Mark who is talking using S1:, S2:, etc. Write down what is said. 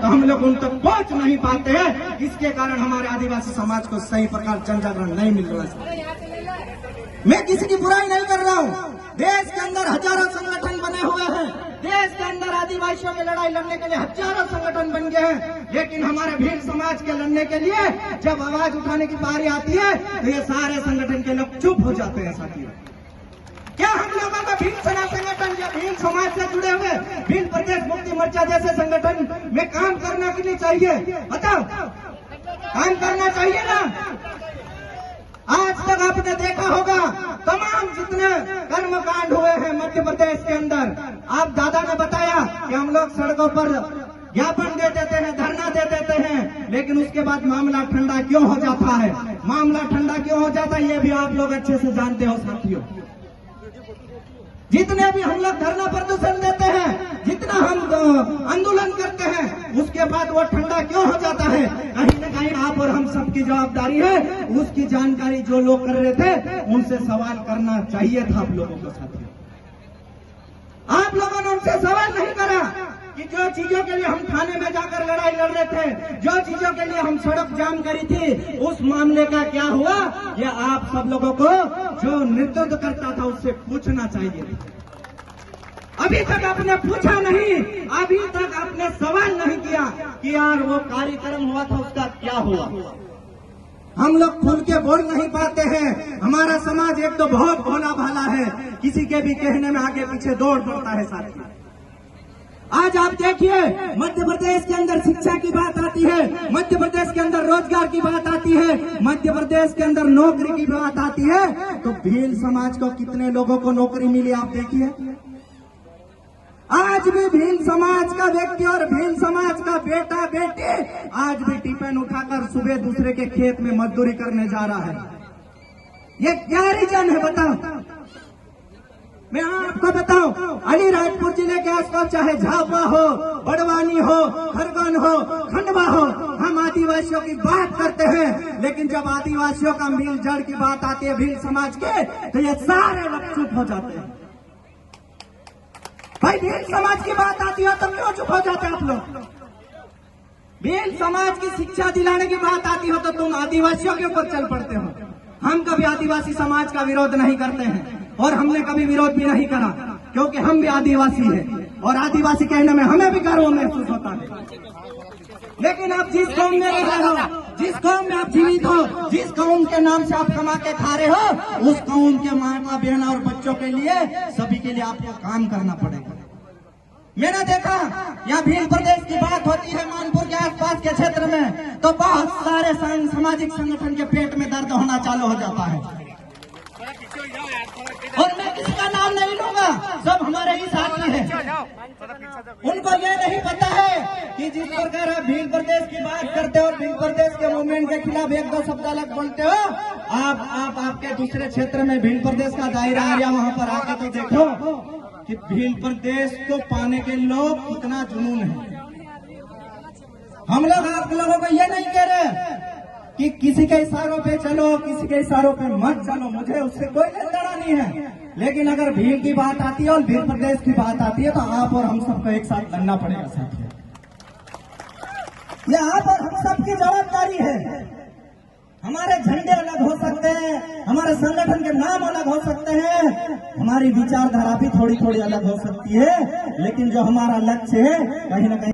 S1: तो हम लोग उन तक पहुंच नहीं पाते हैं। इसके कारण हमारे आदिवासी समाज को सही प्रकार जन जागरण नहीं मिल रहा है। मैं किसी की बुराई नहीं कर रहा हूँ। देश के अंदर हजारों संगठन बने हुए हैं। देश के अंदर आदिवासियों की लड़ाई लड़ने के लिए हजारों संगठन बन गए हैं, लेकिन हमारे भील समाज के लड़ने के लिए जब आवाज उठाने की बारी आती है तो ये सारे संगठन के लोग चुप हो जाते हैं। साथियों, क्या हम लोगों का भील सेना संगठन या भील समाज से जुड़े हुए भील प्रदेश मुक्ति मोर्चा जैसे संगठन में काम करना क्यों नहीं चाहिए? बताओ, काम करना चाहिए ना? आज तक आपने देखा होगा तमाम जितने कर्मकांड हुए हैं मध्य प्रदेश के अंदर, आप दादा ने बताया कि हम लोग सड़कों पर ज्ञापन दे देते हैं, धरना दे देते हैं, लेकिन उसके बाद मामला ठंडा क्यों हो जाता है? मामला ठंडा क्यों हो जाता है ये भी आप लोग अच्छे से जानते हो। साथियों, जितने भी हम लोग धरना प्रदर्शन देते हैं, जितना हम आंदोलन करते हैं, उसके बाद वो ठंडा क्यों हो जाता है? कहीं न कहीं आप और हम सबकी जवाबदारी है। उसकी जानकारी जो लोग कर रहे थे उनसे सवाल करना चाहिए था आप लोगों को। साथियों, आप लोगों ने उनसे सवाल नहीं करा कि जो चीजों के लिए हम थाने में जाकर लड़ाई लड़ रहे थे, जो चीजों के लिए हम सड़क जाम करी थी, उस मामले का क्या हुआ? ये आप सब लोगों को जो नेतृत्व करता था उससे पूछना चाहिए। अभी तक आपने पूछा नहीं, अभी तक आपने सवाल नहीं किया कि यार वो कार्यक्रम हुआ था उसका क्या हुआ। हम लोग खुल के बोल नहीं पाते हैं। हमारा समाज एक तो बहुत भोला भाला है, किसी के भी कहने में आगे पीछे दौड़ पड़ता है। साथियों, आज आप देखिए मध्य प्रदेश के अंदर शिक्षा की बात आती है, मध्य प्रदेश के अंदर रोजगार की बात आती है, मध्य प्रदेश के अंदर नौकरी की बात आती है, तो भील समाज को कितने लोगों को नौकरी मिली आप देखिए। आज भी भील समाज का व्यक्ति और भील समाज का बेटा बेटी आज भी टिफिन उठाकर सुबह दूसरे के खेत में मजदूरी करने जा रहा है। ये क्या रीजन है बताओ? मैं आपको बताऊं, अलीराजपुर जिले के आसपास चाहे झाबुआ हो, बड़वानी हो, खरगोन हो, खंडवा हो, हम आदिवासियों की बात करते हैं, लेकिन जब आदिवासियों का मिल जड़ की बात आती है भील समाज के, तो ये सारे लोग चुप हो जाते हैं। भाई, भील समाज की बात आती है तो क्यों चुप हो जाते हैं आप लोग? भील समाज की शिक्षा दिलाने की बात आती हो तो तुम आदिवासियों के ऊपर चल पड़ते हो। हम कभी आदिवासी समाज का विरोध नहीं करते हैं और हमने कभी विरोध भी नहीं करा, क्योंकि हम भी आदिवासी हैं और आदिवासी कहने में हमें भी गर्व महसूस होता है। लेकिन आप जिस कौम में रह रहे हो, जिस कौम में आप जीवित हो, जिस कौम के नाम से आप कमा के खा रहे हो, उस कौम के माता बहन और बच्चों के लिए, सभी के लिए आपको काम करना पड़ेगा। मैंने देखा यहाँ भील प्रदेश की बात होती है मानपुर के आसपास के क्षेत्र में, तो बहुत सारे सामाजिक संगठन के पेट में दर्द होना चालू हो जाता है। और मैं किसी का नाम नहीं लूंगा, सब हमारे ही साथी हैं। उनको ये नहीं पता है कि जिस प्रकार आप भील प्रदेश की बात करते हो और भील प्रदेश के मूवमेंट के खिलाफ एक दो शब्द अलग बोलते हो, आप आपके दूसरे क्षेत्र में भील प्रदेश का दायरा आ गया, वहां पर आके तो देखो कि भील प्रदेश को पाने के लोग कितना जुनून है। हम लोग आप लोगों को ये नहीं कह रहे कि किसी के इशारों पे चलो, किसी के इशारों पे मत चलो, मुझे उससे कोई लेना नहीं है, लेकिन अगर भील की बात आती है और भील प्रदेश की बात आती है तो आप और हम सबको एक साथ लड़ना पड़ेगा। साथियों, ये आप और हम सबकी जवाबदारी है। हमारे झंडे अलग हो सकते हैं, हमारे संगठन के नाम अलग हो सकते हैं, हमारी विचारधारा भी थोड़ी थोड़ी अलग हो सकती है, लेकिन जो हमारा लक्ष्य है कहीं न कहीं